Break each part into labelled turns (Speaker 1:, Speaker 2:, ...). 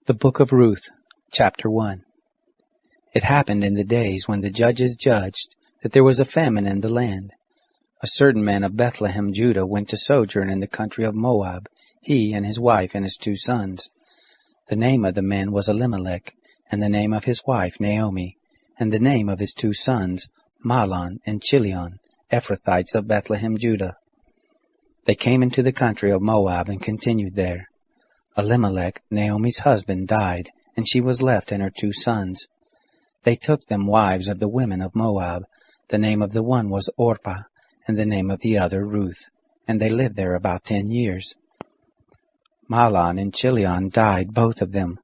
Speaker 1: The Book of Ruth, Chapter 1. It happened in the days when the judges judged that there was a famine in the land. A certain man of Bethlehem, Judah, went to sojourn in the country of Moab, he and his wife and his 2 sons. The name of the man was Elimelech, and the name of his wife Naomi, and the name of his 2 sons Mahlon and Chilion, Ephrathites of Bethlehem, Judah. They came into the country of Moab and continued there. Elimelech, Naomi's husband, died, and she was left and her 2 sons. They took them wives of the women of Moab. The name of the one was Orpah, and the name of the other Ruth, and they lived there about 10 years. Mahlon and Chilion died, both of them,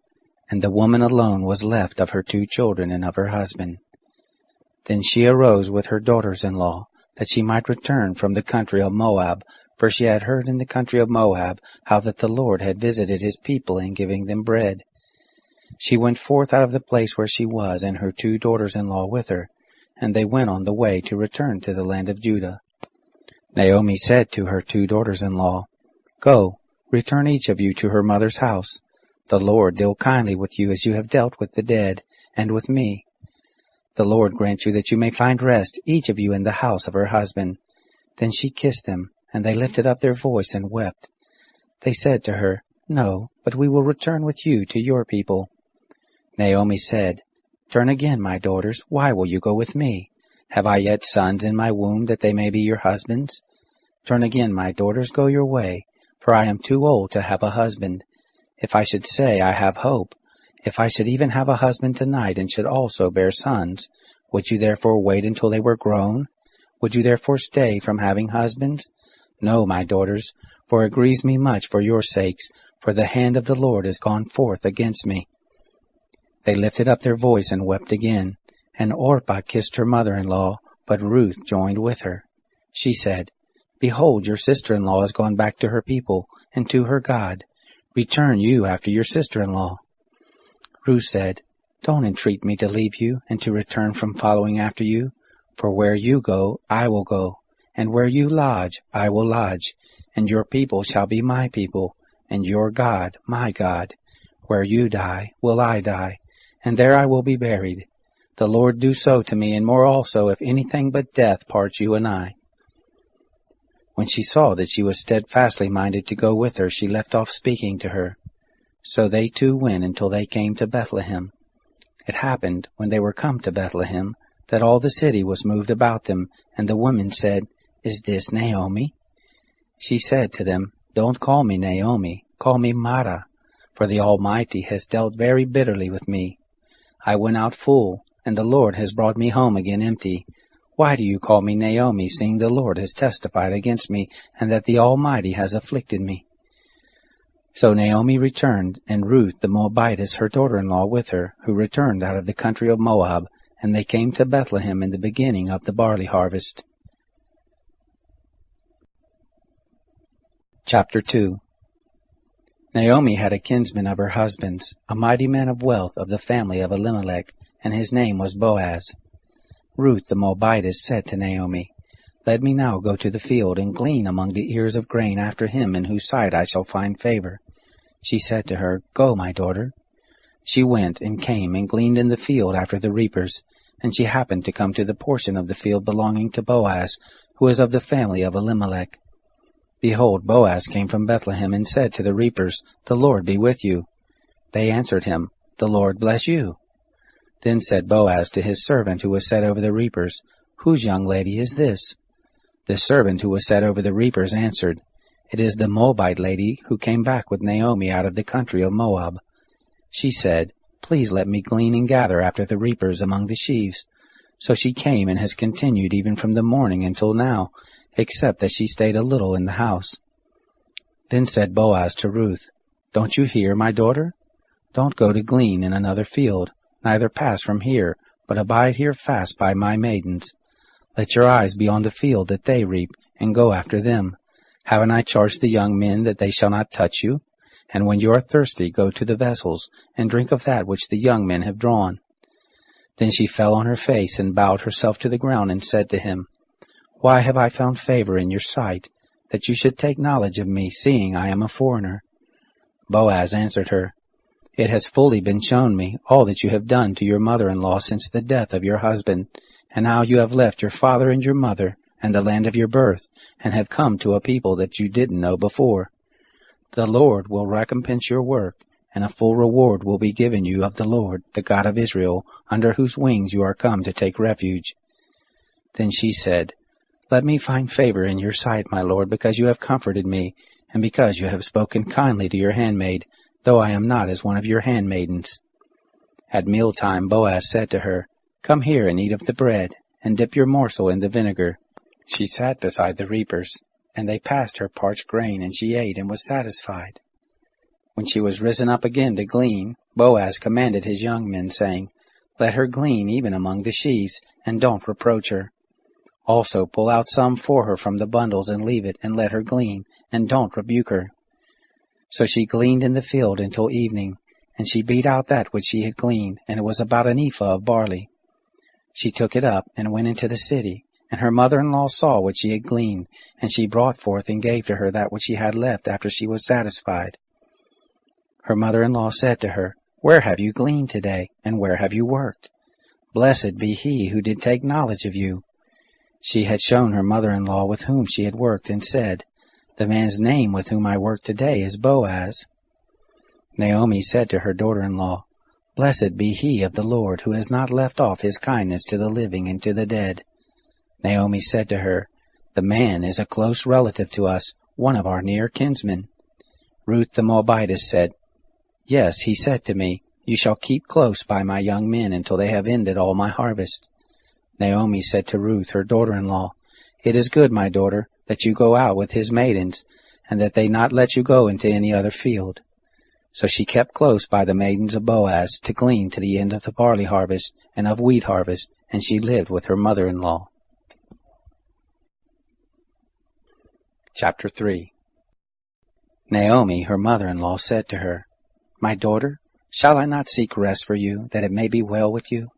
Speaker 1: and the woman alone was left of her 2 children and of her husband. Then she arose with her daughters-in-law, that she might return from the country of Moab, for she had heard in the country of Moab how that the Lord had visited his people in giving them bread. She went forth out of the place where she was, and her 2 daughters-in-law with her, and they went on the way to return to the land of Judah. Naomi said to her 2 daughters-in-law, Go, return each of you to her mother's house. The Lord deal kindly with you as you have dealt with the dead, and with me. The Lord grant you that you may find rest, each of you in the house of her husband. Then she kissed them, and they lifted up their voice and wept. They said to her, No, but we will return with you to your people. Naomi said, Turn again, my daughters, why will you go with me? Have I yet sons in my womb, that they may be your husbands? Turn again, my daughters, go your way, for I am too old to have a husband. If I should say I have hope, if I should even have a husband tonight, and should also bear sons, would you therefore wait until they were grown? Would you therefore stay from having husbands? No, my daughters, for it grieves me much for your sakes, for the hand of the Lord is gone forth against me. They lifted up their voice and wept again, and Orpah kissed her mother-in-law, but Ruth joined with her. She said, Behold, your sister-in-law has gone back to her people, and to her God. Return you after your sister-in-law. Ruth said, Don't entreat me to leave you, and to return from following after you, for where you go, I will go. And where you lodge, I will lodge, and your people shall be my people, and your God, my God. Where you die, will I die, and there I will be buried. The Lord do so to me, and more also, if anything but death parts you and I. When she saw that she was steadfastly minded to go with her, she left off speaking to her. So they 2 went until they came to Bethlehem. It happened, when they were come to Bethlehem, that all the city was moved about them, and the women said, Is this Naomi? She said to them, Don't call me Naomi, call me Mara, for the Almighty has dealt very bitterly with me. I went out full, and the Lord has brought me home again empty. Why do you call me Naomi, seeing the Lord has testified against me, and that the Almighty has afflicted me? So Naomi returned, and Ruth the Moabitess her daughter-in-law with her, who returned out of the country of Moab, and they came to Bethlehem in the beginning of the barley harvest. Chapter 2. Naomi had a kinsman of her husband's, a mighty man of wealth of the family of Elimelech, and his name was Boaz. Ruth the Moabitess said to Naomi, Let me now go to the field and glean among the ears of grain after him in whose sight I shall find favor. She said to her, Go, my daughter. She went and came and gleaned in the field after the reapers, and she happened to come to the portion of the field belonging to Boaz, who was of the family of Elimelech. Behold, Boaz came from Bethlehem and said to the reapers, The Lord be with you. They answered him, The Lord bless you. Then said Boaz to his servant who was set over the reapers, Whose young lady is this? The servant who was set over the reapers answered, It is the Moabite lady who came back with Naomi out of the country of Moab. She said, Please let me glean and gather after the reapers among the sheaves. So she came and has continued even from the morning until now, except that she stayed a little in the house. Then said Boaz to Ruth, Don't you hear, my daughter? Don't go to glean in another field, neither pass from here, but abide here fast by my maidens. Let your eyes be on the field that they reap, and go after them. Haven't I charged the young men that they shall not touch you? And when you are thirsty, go to the vessels, and drink of that which the young men have drawn. Then she fell on her face, and bowed herself to the ground, and said to him, Why have I found favor in your sight, that you should take knowledge of me, seeing I am a foreigner? Boaz answered her, It has fully been shown me all that you have done to your mother-in-law since the death of your husband, and how you have left your father and your mother and the land of your birth, and have come to a people that you didn't know before. The Lord will recompense your work, and a full reward will be given you of the Lord, the God of Israel, under whose wings you are come to take refuge." Then she said, "Let me find favor in your sight, my lord, because you have comforted me, and because you have spoken kindly to your handmaid, though I am not as one of your handmaidens." At mealtime Boaz said to her, "Come here and eat of the bread, and dip your morsel in the vinegar." She sat beside the reapers, and they passed her parched grain, and she ate and was satisfied. When she was risen up again to glean, Boaz commanded his young men, saying, "Let her glean even among the sheaves, and don't reproach her. Also pull out some for her from the bundles, and leave it, and let her glean, and don't rebuke her." So she gleaned in the field until evening, and she beat out that which she had gleaned, and it was about an ephah of barley. She took it up, and went into the city, and her mother-in-law saw what she had gleaned, and she brought forth and gave to her that which she had left after she was satisfied. Her mother-in-law said to her, "Where have you gleaned today, and where have you worked? Blessed be he who did take knowledge of you." She had shown her mother-in-law with whom she had worked, and said, "The man's name with whom I work today is Boaz." Naomi said to her daughter-in-law, "Blessed be he of the Lord, who has not left off his kindness to the living and to the dead." Naomi said to her, "The man is a close relative to us, one of our near kinsmen." Ruth the Moabitess said, "Yes, he said to me, 'You shall keep close by my young men until they have ended all my harvest.'" Naomi said to Ruth, her daughter-in-law, "It is good, my daughter, that you go out with his maidens, and that they not let you go into any other field." So she kept close by the maidens of Boaz to glean to the end of the barley harvest and of wheat harvest, and she lived with her mother-in-law. Chapter 3. Naomi, her mother-in-law, said to her, "My daughter, shall I not seek rest for you, that it may be well with you?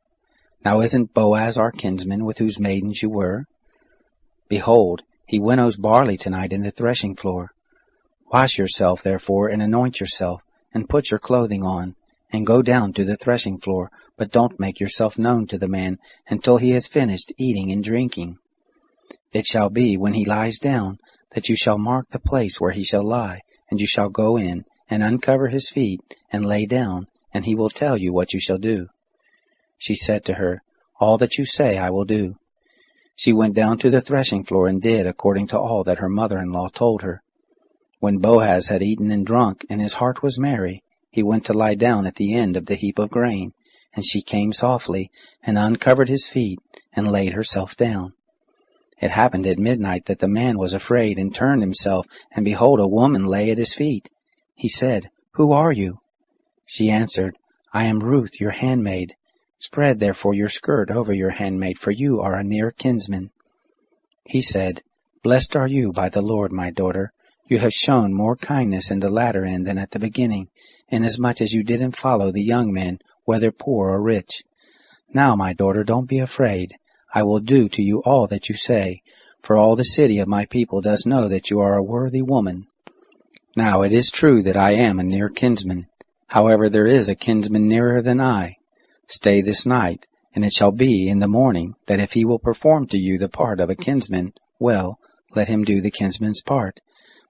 Speaker 1: Now isn't Boaz our kinsman, with whose maidens you were? Behold, he winnows barley tonight in the threshing floor. Wash yourself, therefore, and anoint yourself, and put your clothing on, and go down to the threshing floor, but don't make yourself known to the man until he has finished eating and drinking. It shall be, when he lies down, that you shall mark the place where he shall lie, and you shall go in, and uncover his feet, and lay down, and he will tell you what you shall do." She said to her, "All that you say I will do." She went down to the threshing floor, and did according to all that her mother-in-law told her. When Boaz had eaten and drunk, and his heart was merry, he went to lie down at the end of the heap of grain, and she came softly, and uncovered his feet, and laid herself down. It happened at midnight that the man was afraid, and turned himself, and behold, a woman lay at his feet. He said, "Who are you?" She answered, "I am Ruth, your handmaid. Spread therefore your skirt over your handmaid, for you are a near kinsman." He said, "Blessed are you by the Lord, my daughter. You have shown more kindness in the latter end than at the beginning, inasmuch as you didn't follow the young men, whether poor or rich. Now, my daughter, don't be afraid. I will do to you all that you say, for all the city of my people does know that you are a worthy woman. Now it is true that I am a near kinsman. However, there is a kinsman nearer than I. Stay this night, and it shall be in the morning that if he will perform to you the part of a kinsman, well, let him do the kinsman's part.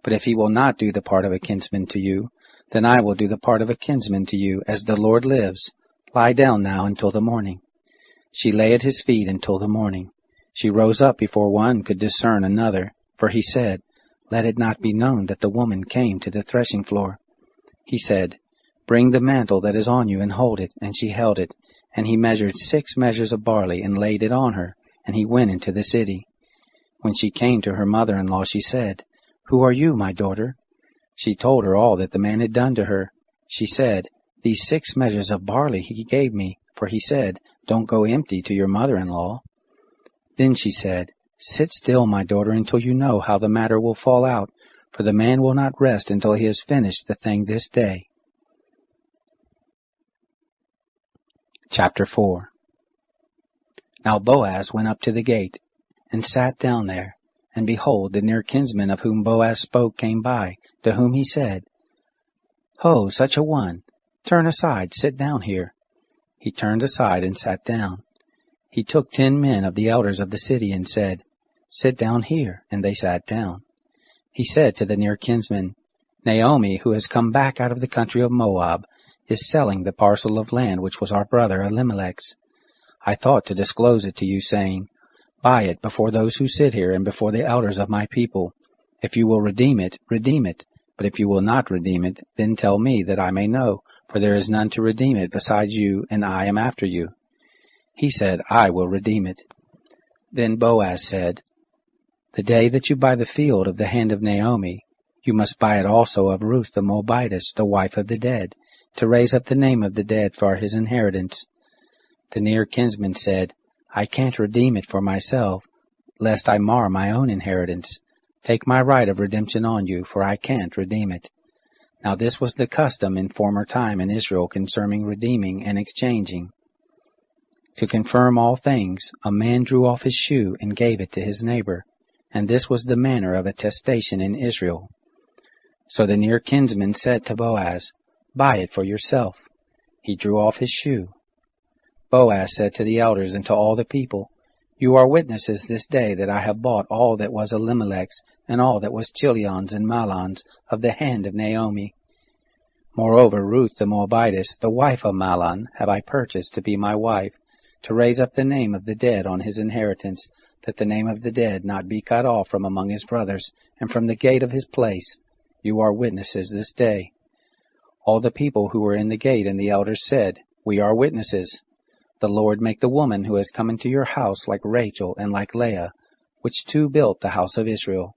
Speaker 1: But if he will not do the part of a kinsman to you, then I will do the part of a kinsman to you, as the Lord lives. Lie down now until the morning." She lay at his feet until the morning. She rose up before one could discern another, for he said, "Let it not be known that the woman came to the threshing floor." He said, "Bring the mantle that is on you, and hold it." And she held it. And he measured 6 measures of barley, and laid it on her, and he went into the city. When she came to her mother-in-law, she said, "Who are you, my daughter?" She told her all that the man had done to her. She said, "These 6 measures of barley he gave me, for he said, 'Don't go empty to your mother-in-law.'" Then she said, "Sit still, my daughter, until you know how the matter will fall out, for the man will not rest until he has finished the thing this day." Chapter 4. Now Boaz went up to the gate, and sat down there. And behold, the near kinsman of whom Boaz spoke came by, to whom he said, "Ho, such a one! "Turn aside, sit down here." He turned aside and sat down. He took 10 men of the elders of the city and said, "Sit down here," and they sat down. He said to the near kinsman, "Naomi, who has come back out of the country of Moab, is selling the parcel of land which was our brother Elimelech's. I thought to disclose it to you, saying, 'Buy it before those who sit here and before the elders of my people. If you will redeem it, redeem it. But if you will not redeem it, then tell me, that I may know, for there is none to redeem it besides you, and I am after you.' He said, 'I will redeem it.' Then Boaz said, 'The day that you buy the field of the hand of Naomi, you must buy it also of Ruth the Moabitess, the wife of the dead, to raise up the name of the dead for his inheritance.' The near kinsman said, 'I can't redeem it for myself, lest I mar my own inheritance. Take my right of redemption on you, for I can't redeem it.' Now this was the custom in former time in Israel concerning redeeming and exchanging. To confirm all things, a man drew off his shoe and gave it to his neighbor, and this was the manner of attestation in Israel. So the near kinsman said to Boaz, 'Buy it for yourself.' He drew off his shoe. Boaz said to the elders and to all the people, 'You are witnesses this day that I have bought all that was Elimelech's and all that was Chilion's and Mahlon's of the hand of Naomi. Moreover, Ruth the Moabitess, the wife of Mahlon, have I purchased to be my wife, to raise up the name of the dead on his inheritance, that the name of the dead not be cut off from among his brothers, and from the gate of his place. You are witnesses this day.' All the people who were in the gate and the elders said, 'We are witnesses. The Lord make the woman who has come into your house like Rachel and like Leah, which two built the house of Israel.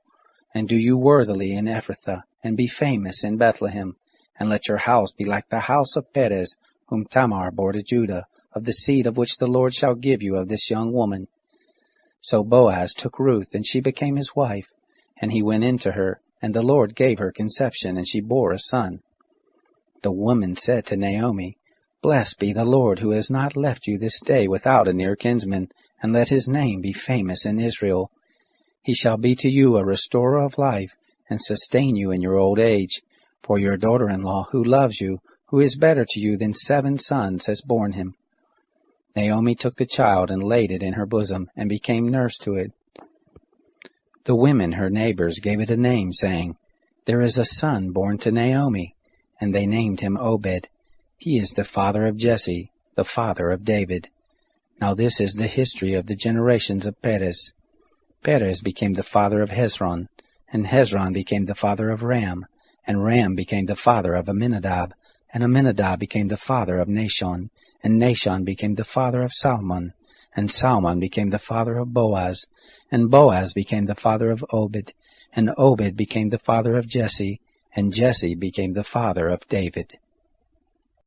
Speaker 1: And do you worthily in Ephrathah, and be famous in Bethlehem, and let your house be like the house of Perez, whom Tamar bore to Judah, of the seed of which the Lord shall give you of this young woman.' So Boaz took Ruth, and she became his wife, and he went in to her, and the Lord gave her conception, and she bore a son. The woman said to Naomi, 'Blessed be the Lord, who has not left you this day without a near kinsman, and let his name be famous in Israel. He shall be to you a restorer of life, and sustain you in your old age. For your daughter-in-law, who loves you, who is better to you than 7 sons, has borne him.' Naomi took the child and laid it in her bosom, and became nurse to it. The women, her neighbors, gave it a name, saying, 'There is a son born to Naomi,' and they named him Obed. He is the father of Jesse, the father of David. Now this is the history of the generations of Perez. Perez became the father of Hezron, and Hezron became the father of Ram, and Ram became the father of Amminadab, and Amminadab became the father of Nahshon, and Nahshon became the father of Salmon, and Salmon became the father of Boaz, and Boaz became the father of Obed, and Obed became the father of Jesse, and Jesse became the father of David.